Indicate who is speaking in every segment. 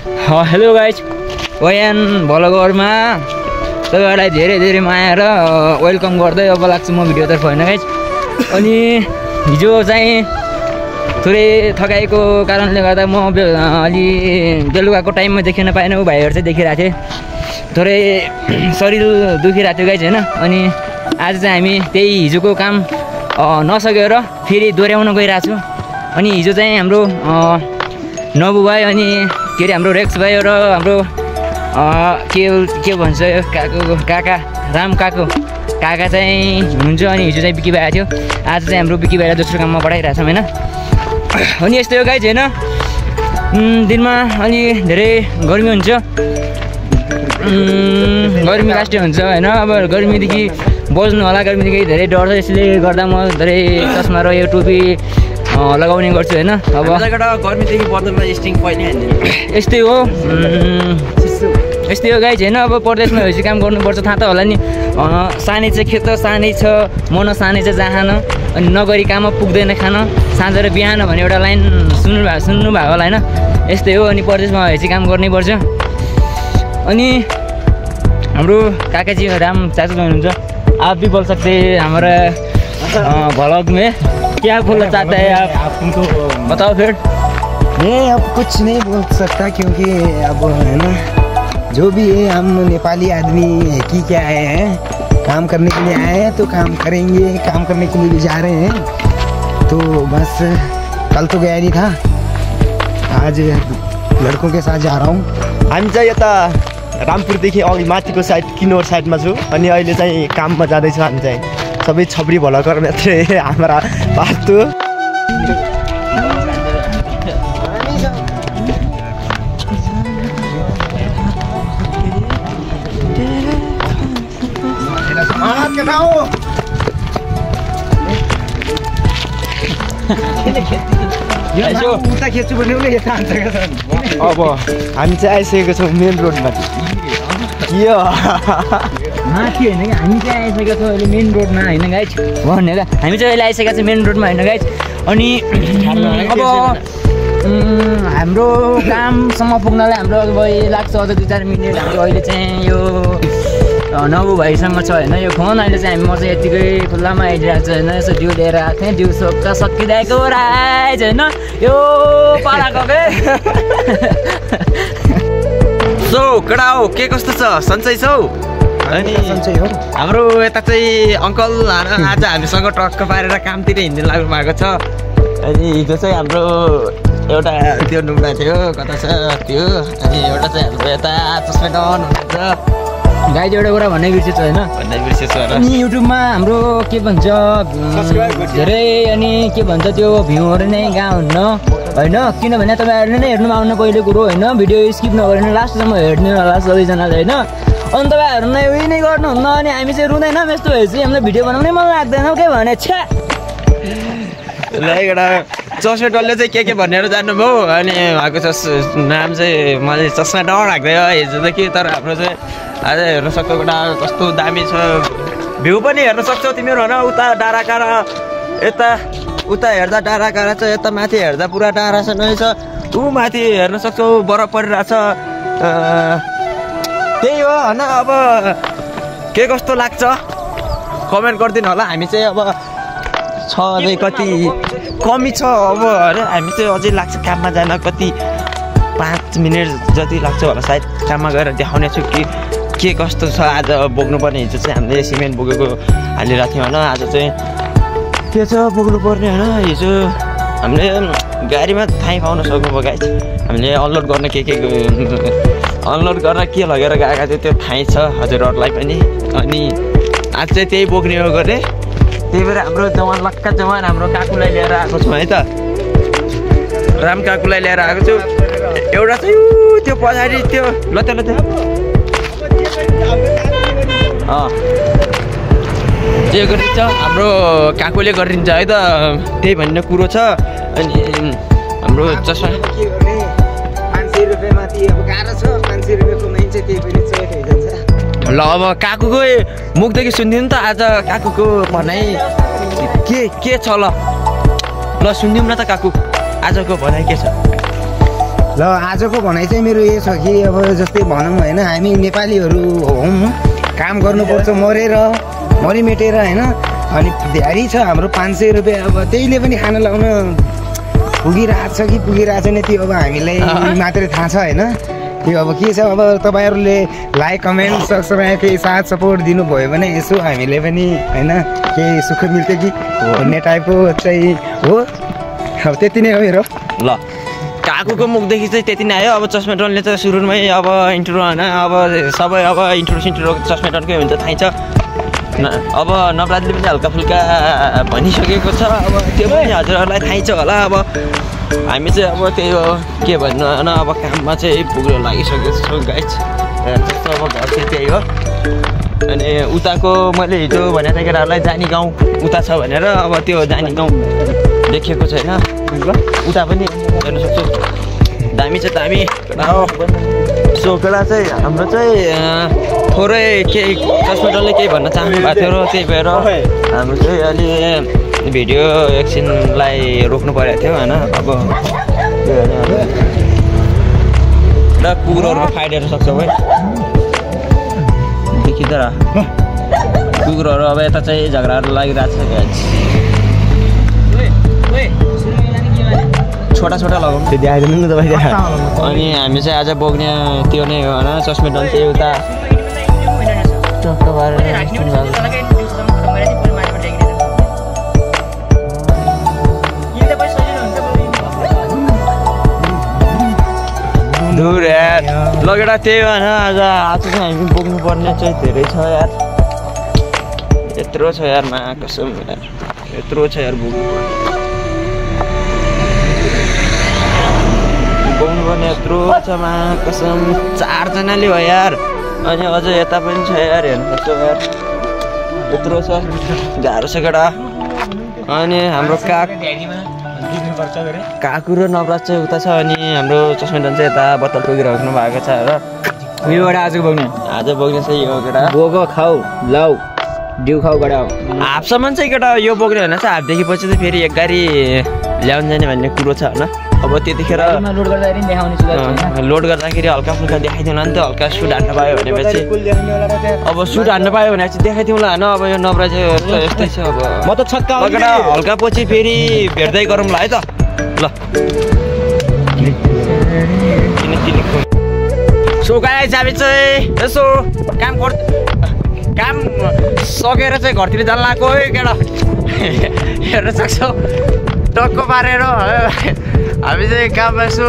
Speaker 1: Hello guys, ओयान भ्लगरमा तपाईँहरूलाई धेरै धेरै माया र वेलकम गर्दै अब लाग्छु म भिडियोतर्फ होइन गाइज। अनि हिजो चाहिँ थोरै थकाइको कारणले गर्दा म अलि बेलुकाको टाइममा देखिन पाएन। भाइहरू चाहिँ देखिरहेको थिएँ, थोरै शरीर दुखिरहेको थियो गाइज होइन। अनि आज चाहिँ हामी त्यही हिजोको काम नसकेर फेरि दोहोऱ्याउन गइरहेको छु। अनि हिजो चाहिँ हाम्रो नबु भाइ अनि के अरे हाम्रो रेक्स भाइ र हाम्रो के भन्छ काका राम काका चाहिँ हुनुहुन्छ। अनि हिजो चाहिँ बिकी भाइ आएको थियो, आज चाहिँ हाम्रो बिकी भाइलाई दोस्रो काममा पठाइरहेको छौँ होइन। अनि यस्तै हो गाइज होइन, दिनमा अलि धेरै गर्मी हुन्छ, गर्मी लास्टै हुन्छ होइन। अब गर्मीदेखि बस्नु होला, गर्मीदेखि धेरै डर छ, यसले गर्दा म धेरै चस्मा र यो टोपी लगाउने गर्छु होइन। अब
Speaker 2: गर्मीदेखि बदलमा स्टिङ पहिले
Speaker 1: यस्तै हो गाइज होइन। अब परदेशमा भएपछि काम गर्नुपर्छ, थाहा त होला नि। सानै चाहिँ खेत सानै छ, मन सानै छ जहाँ अनि नगरी काममा पुग्दैन खान, साँझ र बिहान भन्ने एउटा लाइन सुन्नुभएको होला होइन। यस्तै हो, अनि परदेशमा भएपछि काम गर्नै पर्छ। अनि हाम्रो काकाजी राम चाचु हुनुहुन्छ, आप भी बोल सकते हैं हमारा व्लॉग में, क्या बोलना चाहता है आप उनको बताओ फिर।
Speaker 3: मैं अब कुछ नहीं बोल सकता क्योंकि अब है ना, जो भी है हम नेपाली आदमी है कि क्या आए हैं, काम करने के लिए आए हैं तो काम करेंगे, काम करने के लिए भी जा रहे हैं। तो बस कल तो गया नहीं था, आज लड़कों के साथ जा रहा हूँ।
Speaker 2: हामी चाहिँ यता रामपुरदेखि अघि माथिको साइड किनोर साइडमा छु। अनि अहिले चाहिँ काममा जाँदैछु। हामी चाहिँ सबै छब्री भ्लगर मात्रै हाम्रा पास्तु
Speaker 3: उता खेच्छु भने उसले यता हान्छ क्या सर।
Speaker 2: अब हामी चाहिँ आइसकेको छौँ मेन रोडमा। यो
Speaker 1: माथि होइन कि हामी चाहिँ आइसकेका छौँ अहिले मेन रोडमा होइन गाइज भनेर। हामी चाहिँ अहिले आइसकेका छौँ मेन रोडमा होइन गाइज। अनि अब हाम्रो कामसम्म पुग्नलाई हाम्रो अब लाग्छ अझ 2-4 मिनट। हाम्रो अहिले चाहिँ यो नबु भाइसँग छ होइन यो फोन। अहिले चाहिँ म चाहिँ यतिकै खुल्लामा आइदिरहेको छु होइन। यसो दिउ लिएर आएको थिएँ, दिउ सोक्का सकिरहेको राइज होइन, यो पालाको के
Speaker 2: सो कडा हो, के कस्तो छ, सन्चै छौ? अनि हाम्रो यता चाहिँ अङ्कल आज हामीसँग टक्क पारेर कामतिर हिँड्नु लाग्नु भएको छ। अनि हिजो चाहिँ हाम्रो एउटा त्यो नुम्बा थियो, कता छ त्यो। अनि एउटा चाहिँ हाम्रो यता चस्मा डन हुनुहुन्छ
Speaker 1: गाइज। एउटा कुरा भन्नै बिर्सेछु होइन, अनि युट्युबमा हाम्रो के भन्छ धेरै अनि के भन्छ त्यो भ्यूहरू नै गएको हुन्न होइन। किनभने तपाईँहरूले नै हेर्नुमा आउनु पहिलो कुरो होइन, भिडियो स्किप नगरेर लास्टसम्म हेर्नु होला सबैजनाले होइन। अनि तपाईँहरू नै उयो नै गर्नुहुन्न, अनि हामी चाहिँ रुँदैनौँ। यस्तो भएपछि हामीलाई भिडियो बनाउनै मन लाग्दैन के भने छ्या।
Speaker 2: एउटा चस्मा डलले चाहिँ के भनेर जानुभयो। अनि उहाँको नाम चाहिँ मैले चस्मा डर राख्दै हिजोदेखि। तर हाम्रो चाहिँ आज हेर्न सक्छौ एउटा कस्तो दामी छ, भ्यू पनि हेर्न सक्छौ तिमीहरू होइन। उता डाँडाकाँडा, यता उता हेर्दा डाँडाकाँडा छ, यता माथि हेर्दा पुरा डाँडा छ नै छ। ऊ माथि हेर्न सक्छौ बरफ परिरहेछ। त्यही हो होइन। अब के कस्तो लाग्छ कमेन्ट गरिदिनु होला। हामी चाहिँ अब छ अझै कति कमी छ अब होइन। हामी चाहिँ अझै लाग्छ काममा जान, कति 5 मिनट जति लाग्छ होला सायद। काममा गएर देखाउने छु के कस्तो छ आज बोक्नुपर्ने। हिजो चाहिँ हामीले सिमेन्ट बोकेको हालिरहेको थियौँ होइन, आज चाहिँ के छ बोक्नुपर्ने होइन। हिजो हामीले गाडीमा थाहै पाउन सक्नुभयो गाइस। हामीले अनलोड गर्न के अनलोड गर्न के लगेर गएका थियो त्यो थाहै छ हजुरहरूलाई पनि। अनि आज चाहिँ त्यही बोक्ने हो गरेँ। त्यही भएर हाम्रो जवान लक्का जवान हाम्रो काकुलाई लिएर आएको छु है त, राम काकुलाई लिएर आएको छु। एउटा चाहिँ त्यो पछाडि त्यो लत्या जे गरिन्छ हाम्रो काकुले गरिदिन्छ है त, त्यही भन्ने कुरो छ। अनि हाम्रो चस्मा
Speaker 3: 500 रुपियाँ माथि अब गाह्रो छ, 500 रुपियाँ कमाइन्छ, त्यही पनि
Speaker 2: ल अब काकुको मुखदेखि सुनिदिउँ त आज काकुको भनाइ के छ। ल सुनिदिउँ न त काकु आजको भनाइ के छ।
Speaker 3: ल आजको भनाइ चाहिँ मेरो यो छ कि अब जस्तै भनौँ होइन हामी नेपालीहरू हौँ काम गर्नुपर्छ मरिमेटेर होइन अनि धेरै छ हाम्रो 500 रुपियाँ अब त्यहीले पनि खाना लाउन पुगिरहेको छ कि पुगिरहेको छैन त्यो अब हामीलाई मात्रै थाहा छ होइन त्यो अब के छ अब तपाईँहरूले लाइक कमेन्ट सब्सक्राइब केही साथ सपोर्ट दिनुभयो भने यसो हामीले पनि होइन केही सुख मिल्थ्यो कि भन्ने टाइपको चाहिँ हो अब त्यति नै हो मेरो
Speaker 2: ल काकुको मुखदेखि चाहिँ त्यति नै आयो अब चस्मेटनले चाहिँ सुरुमै अब इन्ट्रो होइन अब सबै अब इन्ट्रो चस्मेटनकै हुन्छ थाहै छ अब नवराजले पनि हल्का फुल्का भनिसकेको छ अब त्यो पनि हजुरहरूलाई थाहै छ होला अब हामी चाहिँ अब त्यही हो के भन्नु होइन अब काममा चाहिँ पुग्न लागिसकेको छु गाइस जस्तो अब घर चाहिँ त्यही हो अनि उताको मैले हिजो भनेको थिएँ केटाहरूलाई जानी गाउँ उता छ भनेर अब त्यो जानी गाउँ देखेको छैन उता पनि हेर्न सक्छु दामी छ दामी सो केटा चाहिँ हाम्रो चाहिँ थोरै केही चस्मेटनले केही भन्न चाहनु भएको थियो र त्यही भएर हाम्रो चाहिँ अलि भिडियो एकछिनलाई रोक्नु परेको थियो होइन अब र कुकुरहरू फाइट हेर्न सक्छौ है देखिँदो र कुकुरहरू अब यता चाहिँ झगडाहरू लागिरहेको छ छोटा लगाउनु त्यो देखाइदिनु नि तपाईँ अनि हामी चाहिँ आज बोक्ने त्यो नै हो होइन चस्मेटन चाहिँ उता टक्क दूर यार लगेर त्यही हो होइन आज चाहिँ हामी बोक्नु पर्ने चाहिँ धेरै छ यार यत्रो छ यार मा कसम यार यत्रो छ यार बोक्नु पर्ने यत्रो छ मा कसम 4 जनाले हो यार अनि अझ यता पनि छ यार हेर्नु सक्छौ यार यत्रो छ गाह्रो छ केटा अनि हाम्रो काकु र नवराज चाहिँ उता छ अनि हाम्रो चस्मेटन चाहिँ यता बत्तल टोकिराख्नु भएको छ र
Speaker 1: उयोबाट आज बोक्ने
Speaker 2: चाहिँ यो केटा
Speaker 1: बोको खाऊ लाउ डिउ खाऊ गडा
Speaker 2: हाफसम्म चाहिँ केटा यो बोक्ने होइन चाहिँ हाफदेखि पछि चाहिँ फेरि एक गाडी ल्याउनु जाने भन्ने कुरो छ होइन अब त्यतिखेर लोड गर्दाखेरि हल्का फुल्का देखाइदिउँला नि त हल्का सुट हान्न पायो भनेपछि अब सुट हान्न पायो भने चाहिँ देखाइदिउँला होइन अब यो नवराज यस्तै छ अब म त छक्का हल्का पछि फेरि भेट्दै गरौँला है त ल सो गाइस हामी चाहिँ यसो काम सकेर चाहिँ घरतिर जान लाग्यो है केटा हेर्न सक्छौ टक्क पारेर हामी चाहिँ काम यसो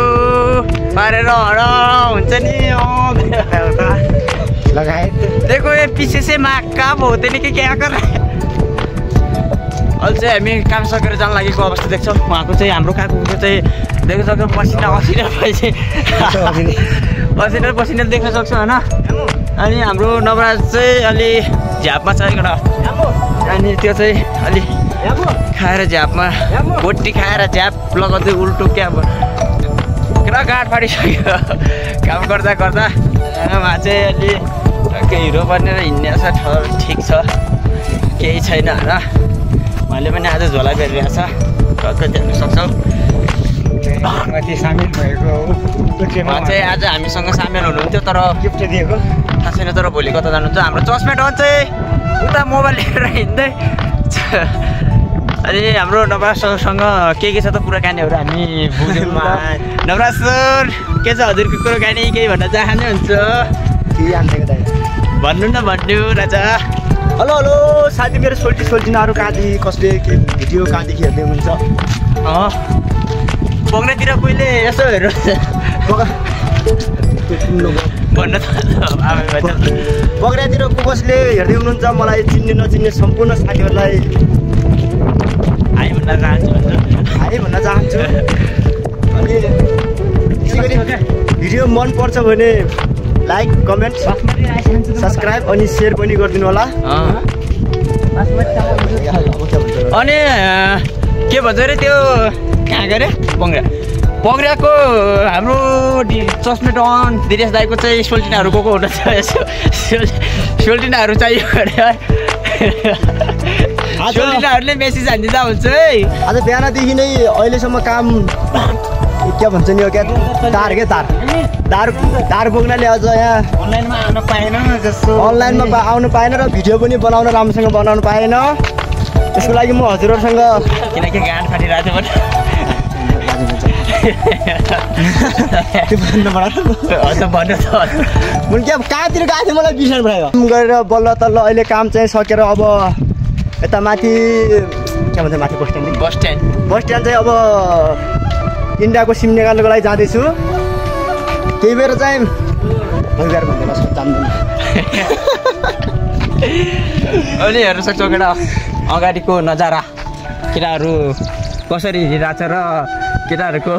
Speaker 2: पारेर हुन्छ नि
Speaker 3: लगाए
Speaker 2: देखो ये पीछे से माँ काम होते नहीं कि क्या कर रहे हैं अहिले चाहिँ हामी काम सकेर जान लागेको अवस्था देख्छौँ उहाँको चाहिँ हाम्रो काकुको चाहिँ देख्न सक्छौँ पसिना पसिना देख्न सक्छौँ होइन अनि हाम्रो नवराज चाहिँ अलि झ्यापमा छ एउटा अनि त्यो चाहिँ अलि खाएर झ्यापमा बोटी खाएर झ्याप लगाउँदै उल्टो क्या पुरा गाँठ फाटिसक्यो काम गर्दा उहाँ चाहिँ अलि टक्कै हिरो बनेर हिँड्ने छ ठिक छ केही छैन होइन उहाँले पनि आज झोला गरिरहेको छ टक्कै देख्न सक्छौँ
Speaker 3: सामेल भएको
Speaker 2: उहाँ चाहिँ आज हामीसँग सामेल हुनुहुन्थ्यो तर
Speaker 3: गिफ्ट दिएको
Speaker 2: थाहा छैन तर भोलि कता जानुहुन्छ हाम्रो चस्मेटन चाहिँ उता मोबाइल लिएर हिँड्दै अनि हाम्रो नवराजसँग के छ त कुराकानीहरू हामी बुझ्यौँ नवराज सर के छ हजुरको कुराकानी केही भन्न चाहनुहुन्छ भन्नु न भन्नु राजा
Speaker 4: हेलो साथी मेरो सोल्टिनाहरू कहाँदेखि कसले के भिडियो कहाँदेखि हेर्दै हुन्छ
Speaker 2: बग्नेतिर पहिले यसो हेर्नु भन्न
Speaker 4: बग्रातिर कसले हेर्दै हुनुहुन्छ मलाई चिन्ने नचिन्ने सम्पूर्ण साथीहरूलाई
Speaker 2: हाई भन्न चाहन्छु
Speaker 4: अनि भिडियो मनपर्छ भने लाइक कमेन्ट सब्सक्राइब अनि सेयर पनि गरिदिनु होला
Speaker 2: अनि के भन्छ अरे त्यो कहाँ गरे पग्राको हाम्रो चस्मेटन दिनेश दाईको चाहिँ सोल्टिनाहरू गएको हुन सोल्टिनाहरू चाहियो अरे सोल्टिनाहरूले मेसेज हानिदिँदा हुन्छ है
Speaker 4: आज बिहानदेखि नै अहिलेसम्म काम के भन्छ नि यो क्या तार के तार बोक्नाले अझ यहाँ
Speaker 3: अनलाइनमा आउन पाएन जस्तो
Speaker 4: अनलाइनमा आउनु पाएन र भिडियो पनि बनाउन राम्रोसँग बनाउनु पाएन। त्यसको लागि म हजुरहरूसँग
Speaker 2: किनकि गाँठ फाटिरहेको थियो
Speaker 4: भने क्या कहाँतिर गएको थियो मलाई बिर्सनु भयो। काम गरेर बल्ल तल्ल अहिले काम चाहिँ सकेर अब यता माथि के भन्छ माथि बस स्ट्यान्ड चाहिँ अब इन्डियाको सिम निकाल्नुको लागि जाँदैछु। त्यही भएर चाहिँ भइगएर भन्दैन जान्दैन।
Speaker 2: अहिले हेर्न सक्छौ केटा अगाडिको नजारा केटाहरू कसरी हिँडिरहेछ र केटाहरूको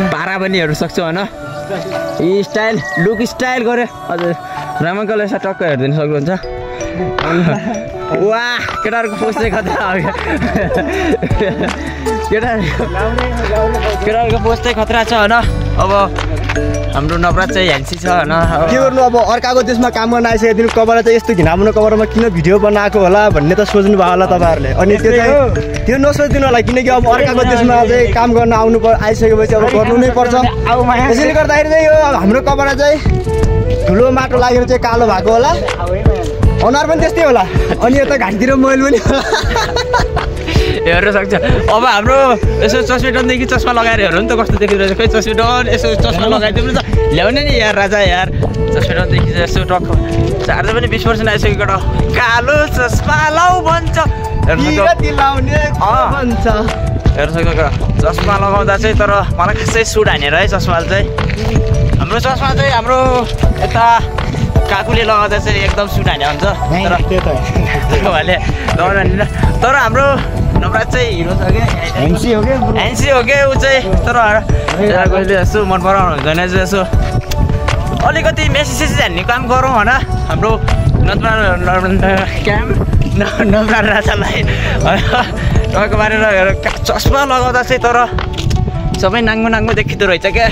Speaker 2: पारा पनि हेर्न सक्छौ होइन। स्टाइल लुक स्टाइल गऱ्यो हजुर रामङ्कले यसो टक्क हेरिदिनु सक्नुहुन्छ। वाह केटाहरूको पोस्ट चाहिँ खतरा केटाहरूको पोस्ट चाहिँ खतरा छ होइन। अब हाम्रो नवराज चाहिँ ह्यान्सी छ होइन।
Speaker 4: के गर्नु अब अर्काको देशमा काम गर्न आइसकेको दिन कभर चाहिँ यस्तो घिनाउनु कभरमा किन भिडियो बनाएको होला भन्ने त सोच्नु भयो होला तपाईँहरूले। अनि त्यो नसोचिदिनु होला किनकि अब अर्काको देशमा चाहिँ काम गर्न आइसकेपछि अब गर्नु नै पर्छ। त्यसैले गर्दाखेरि चाहिँ यो हाम्रो कभर चाहिँ ठुलो माटो लागेर चाहिँ कालो भएको होला अनुहार पनि त्यस्तै होला अनि यता घाँटीतिर मैल पनि होला
Speaker 2: हेर्न सक्छ। अब हाम्रो यसो चस्मेटनदेखि चस्मा लगाएर हेर्नु नि त कस्तो देखिरहेछ। खै चस्मेटन यसो चस्मा लगाइदिनु त ल्याउने नि यार राजा यार चस्मेटनदेखि यसो टक्क चार्ज पनि 20% आइसक्यो केटा कालो चस्मा लाउ भन्छ हेर्न सक्छ चस्मा लगाउँदा चाहिँ। तर मलाई खासै सुट हानेर है चस्माले चाहिँ हाम्रो चस्मा चाहिँ हाम्रो यता काकुले लगाउँदा चाहिँ एकदम सुट हाने हुन्छ तर हाम्रो नवराज चाहिँ हिरो छ क्या एनसी हो क्या ऊ चाहिँ। तर कहिले यसो मन पराउनु हुँदैन यसो अलिकति मेसेज हान्ने काम गरौँ होइन हाम्रो नवराज राजालाई टक्क पारेर चस्मा लगाउँदा चाहिँ। तर सबै नाङ्गो देखिँदो रहेछ क्या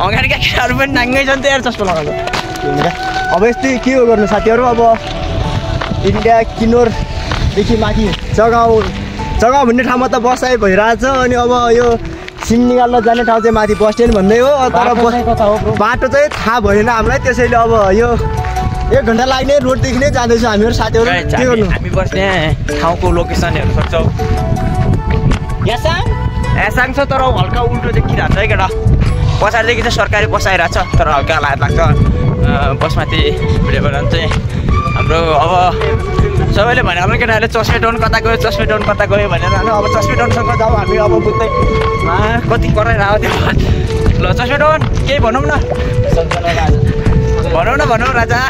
Speaker 2: अगाडिका केटाहरू पनि नाङ्गै छन् त यार चस्मा लगाउँदा।
Speaker 4: अब यस्तै के हो गर्नु साथीहरू। अब इन्डिया किन्नौरदेखि माथि जग्गा भन्ने ठाउँमा त बसाइ भइरहेछ। अनि अब यो सिम निकाल्न जाने ठाउँ चाहिँ माथि बस स्ट्यान्ड भन्दै हो। तर बाटो चाहिँ थाहा भएन हामीलाई त्यसैले अब यो 1 घन्टा लाग्ने रोडदेखि नै जाँदैछौँ हामीहरू साथीहरू। के गर्नु
Speaker 2: हामी बस्ने ठाउँको लोकेसन हेर्न सक्छौ यासाङ छ तर हल्का उल्टो देखिरहेको छ है केटा। पछाडिदेखि चाहिँ सरकारी बस आइरहेको छ तर हल्का लाग्छ बसमाथि भिडियो बनाउनु चाहिँ हाम्रो। अब सबैले भने हाम्रो केटाहरूले चस्मेटाउन कता गयो भनेर होइन। अब चस्मेटाउनसँग जाउँ हामी अब बुझ्दै कति कराइरहेको थियो ल चस्मेटाउन केही भनौँ न भनौँ राजा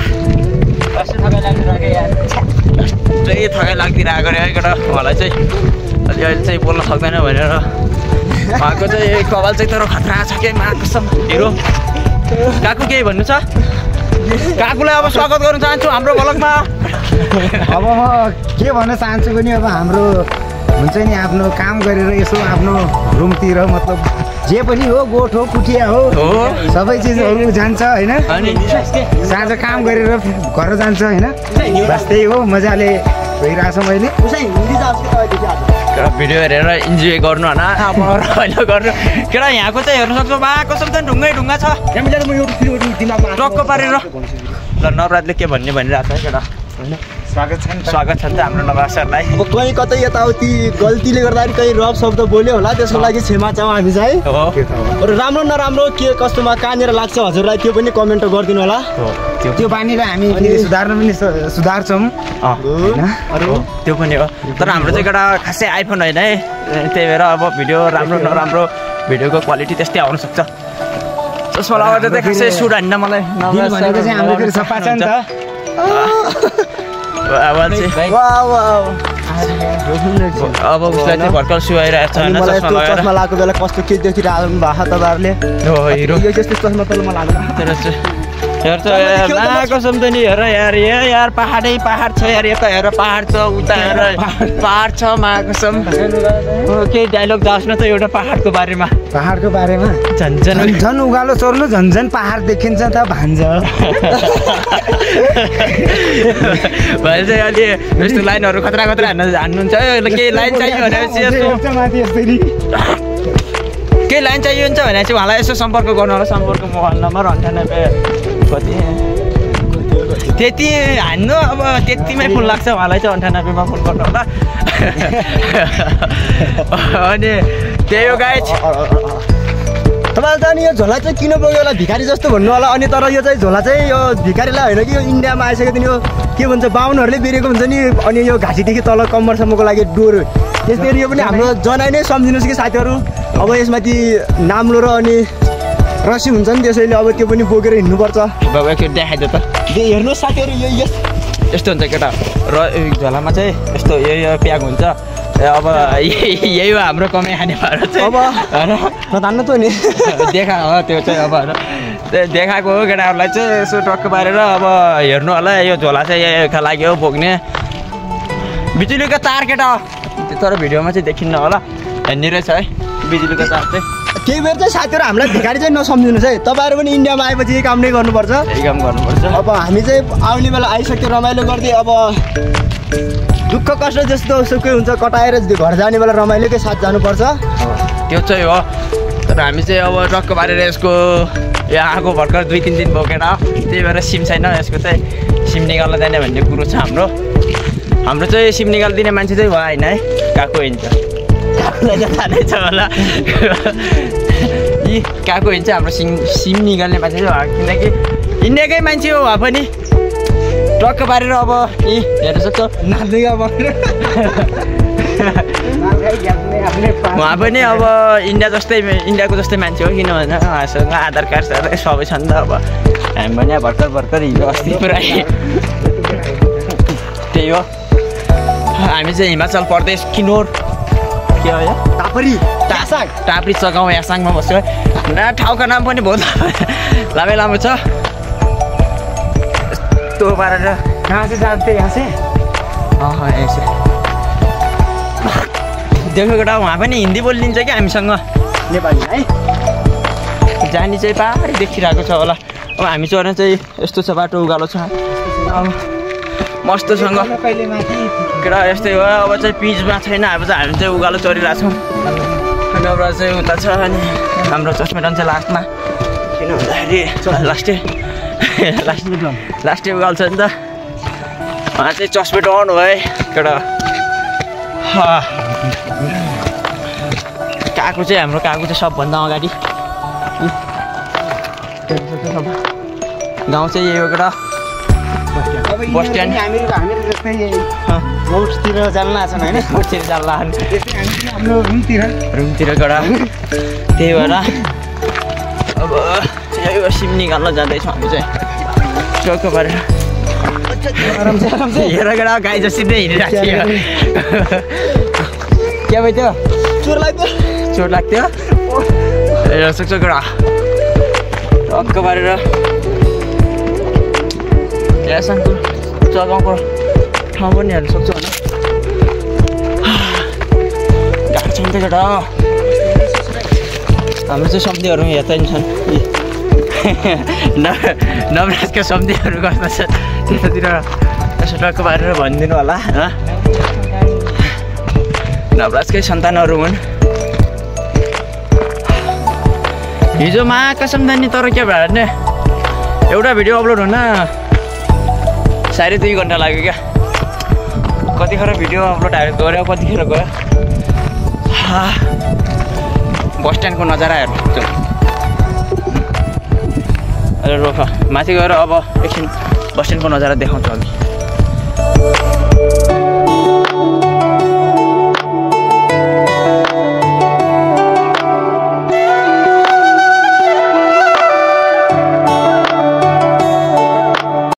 Speaker 2: थकाइ लाग्दिरहेको अरे है केटा मलाई चाहिँ अहिले चाहिँ बोल्न सक्दैन भनेर उहाँको चाहिँ कपाल चाहिँ तर खतरा छ क्या मासम हिरो। काकु केही भन्नु छ काकुलाई अब स्वागत गर्न चाहन्छु हाम्रो भ्लगमा।
Speaker 3: अब म के भन्न चाहन्छु भने अब हाम्रो हुन्छ नि आफ्नो काम गरेर यसो आफ्नो रुमतिर मतलब जे पनि हो गोठ हो कुटिया हो सबै चिजहरू जान्छ होइन। साँझ काम गरेर घर जान्छ होइन बस त्यही हो मजाले भइरहेछ। मैले
Speaker 2: भिडियो हेरेर इन्जोय गर्नु होइन अब रमाइलो गर्नु केटा। यहाँको चाहिँ हेर्नु सक्छौ कसम चाहिँ ढुङ्गा छ टक्क पारेर। ल नवराजले के भनिरहेको छ केटा होइन। स्वागत छ नि त हाम्रो नवराज सरलाई।
Speaker 4: अब कहीँ कतै यताउति गल्तीले गर्दाखेरि कहीँ रफ शब्द बोल्यो होला त्यसको लागि क्षमा चाहौँ हामी चाहिँ। राम्रो नराम्रो के कस्तोमा कहाँनिर लाग्छ हजुरलाई त्यो पनि कमेन्ट गरिदिनु होला।
Speaker 3: त्यो बानीलाई हामी सुधार्छौँ
Speaker 2: त्यो पनि हो। तर हाम्रो चाहिँ एउटा खासै आइफोन होइन है त्यही भएर अब भिडियो राम्रो नराम्रो भिडियोको क्वालिटी त्यस्तै आउनु सक्छ। चस्मा लगाउँदा चाहिँ खासै सुट हान्न मलाई
Speaker 3: भनेको चाहिँ हाम्रो फेरि सफा छ नि त।
Speaker 2: अब उसलाई चाहिँ भर्खर सुहाइरहेको छ
Speaker 4: चस्मा लगाएको बेला कस्तो के देखिरहनु भएको तपाईँहरूले चस्मा तलमा लाग्छ
Speaker 2: कसम त नि हेर यार पहाड छ यार यता हेर पहाड छ उता हेर पहाड छ कसम केही डायलग जाओस् न त एउटा पहाडको बारेमा
Speaker 3: झन् उकालो चोर्नु झन् पहाड देखिन्छ त भान्ज
Speaker 2: भए चाहिँ अहिले यस्तो लाइनहरू खतरा हान्नुहुन्छ केही लाइन चाहियो भनेपछि केही लाइन चाहियो भने चाहिँ उहाँलाई यसो सम्पर्क गर्नु होला सम्पर्क मोबाइल नम्बर 98 कति त्यति हान्नु अब त्यतिमै फोन लाग्छ उहाँलाई चाहिँ 98 मा फोन गर्नु होला अनि त्यही हो गाइज
Speaker 4: तपाईँले त अनि यो झोला चाहिँ किन बोक्यो होला भिखारी जस्तो भन्नु होला अनि तर यो चाहिँ झोला चाहिँ यो भिखारीलाई होइन कि यो इन्डियामा आइसक्यो नि यो के भन्छ बाहुनहरूले बेरेको हुन्छ नि अनि यो घाँसीदेखि तल कम्मरसम्मको लागि डोर त्यसरी यो पनि हाम्रो जनाइ नै सम्झिनुहोस् कि साथीहरू अब यसमाथि नाम्लो र अनि रसी हुन्छ नि त्यसैले अब त्यो पनि बोकेर हिँड्नुपर्छ
Speaker 2: बाबु एकचोटि देखाइदियो त
Speaker 4: हेर्नुहोस् साथीहरू यो
Speaker 2: यस्तो हुन्छ केटा र झोलामा चाहिँ यस्तो यो प्याक हुन्छ अब यही हो हाम्रो कमाइ खाने भएर चाहिँ
Speaker 4: अब नतान्नु त नि
Speaker 2: देखा हो त्यो चाहिँ अब देखाएको हो केटाहरूलाई चाहिँ यसो टक्क पारेर अब हेर्नु होला यो झोला चाहिँ यहीका लागि हो बोक्ने बिजुलीको तार केटा तर भिडियोमा चाहिँ देखिन्न होला हेर्ने रहेछ है बिजुलीको तार चाहिँ
Speaker 4: केही बेर चाहिँ साथीहरू हामीलाई भिखारी चाहिँ नसम्झिनुहोस् है तपाईँहरू पनि इन्डियामा आएपछि यही काम नै गर्नुपर्छ
Speaker 2: यही काम गर्नुपर्छ
Speaker 4: अब हामी चाहिँ आउने बेला आइसक्यो रमाइलो गर्दै अब दुःख कष्ट जस्तो सुकै हुन्छ कटाएर घर जाने बेला रमाइलोकै साथ जानुपर्छ
Speaker 2: त्यो चाहिँ हो तर हामी चाहिँ अब टक्क पारेर यसको यो आएको भर्खर 2-3 दिन बोकेर त्यही भएर सिम छैन यसको चाहिँ सिम निकाल्न जाने भन्ने कुरो छ हाम्रो चाहिँ सिम निकालिदिने मान्छे चाहिँ भयो होइन है काको हिँड्छ काकोलाई चाहिँ थाहा नै छ होला यी काको हिँड्छ हाम्रो सिम निकाल्ने मान्छे चाहिँ भयो किनकि इन्डियाकै मान्छे हो उहाँ पनि टक्क पारेर अब यी हेर्न सक्छ उहाँ पनि अब इन्डियाको जस्तै मान्छे हो किनभने उहाँसँग आधार कार्ड सबै छ नि त अब हामी पनि भर्खर हिजो अस्ति पुरा त्यही हो हामी चाहिँ हिमाचल प्रदेश किनोर के हो टाप्री चगाउँ यासाङमा बस्यो ठाउँको नाम पनि बहुत लामो छ यस्तो पारेर
Speaker 3: कहाँ से जाते यहाँ से
Speaker 2: ऐसे देखो केटा उहाँ पनि हिन्दी बोलिदिन्छ कि हामीसँग
Speaker 4: नेपाली है
Speaker 2: जानी चाहिँ पारी देखिरहेको छ होला अब हामी चढ्न चाहिँ यस्तो छ बाटो उकालो छ अब मस्तसँग केटा यस्तै हो अब चाहिँ पिचमा छैन अब चाहिँ हामी चाहिँ उकालो चढिरहेको छौँ अनि अब चाहिँ उता छ अनि हाम्रो चस्मेटन चाहिँ लास्टमा किन भन्दाखेरि लास्टै उकालो छ नि त उहाँ चाहिँ चस्मेटन हो है केटा काको चाहिँ हाम्रो काको चाहिँ सबभन्दा अगाडि गाउँ चाहिँ यही हो केटा बस स्ट्यान्ड
Speaker 3: रोडतिर जान्न आछन् होइन
Speaker 2: रोडतिर जाल्ला
Speaker 3: हाम्रो
Speaker 2: रुमतिर गएर त्यही भएर अब यही हो सिम निकाल्न जाँदैछौँ हामी चाहिँ चौक पारेर हेर केटा गाई जसरी नै हिँडिरहेको थियो के भयो त्यो चोट लाग्थ्यो हेर्न सक्छ केटा टक्क पारेर यासाङको जग्गाको ठाउँ पनि हेर्न सक्छ होइन गाह्रो छ नि त केटा हाम्रो चाहिँ सम्झीहरू हेर्दै छन् नवराजका सम्झीहरू गर्दछ त्यतातिर यसो टक्क पारेर भनिदिनु होला नवराजकै सन्तानहरू हुन् हिजो महाकसम दानी तर के भएर नि एउटा भिडियो अपलोड हुन साढे 2 घन्टा लाग्यो क्या कतिखेर भिडियो अपलोड गऱ्यो कतिखेर गयो बस स्ट्यान्डको नजारा हेर्नु रोक माथि गएर अब एकछिन बस स्ट्यान्डको नजारा देखाउँछु हामी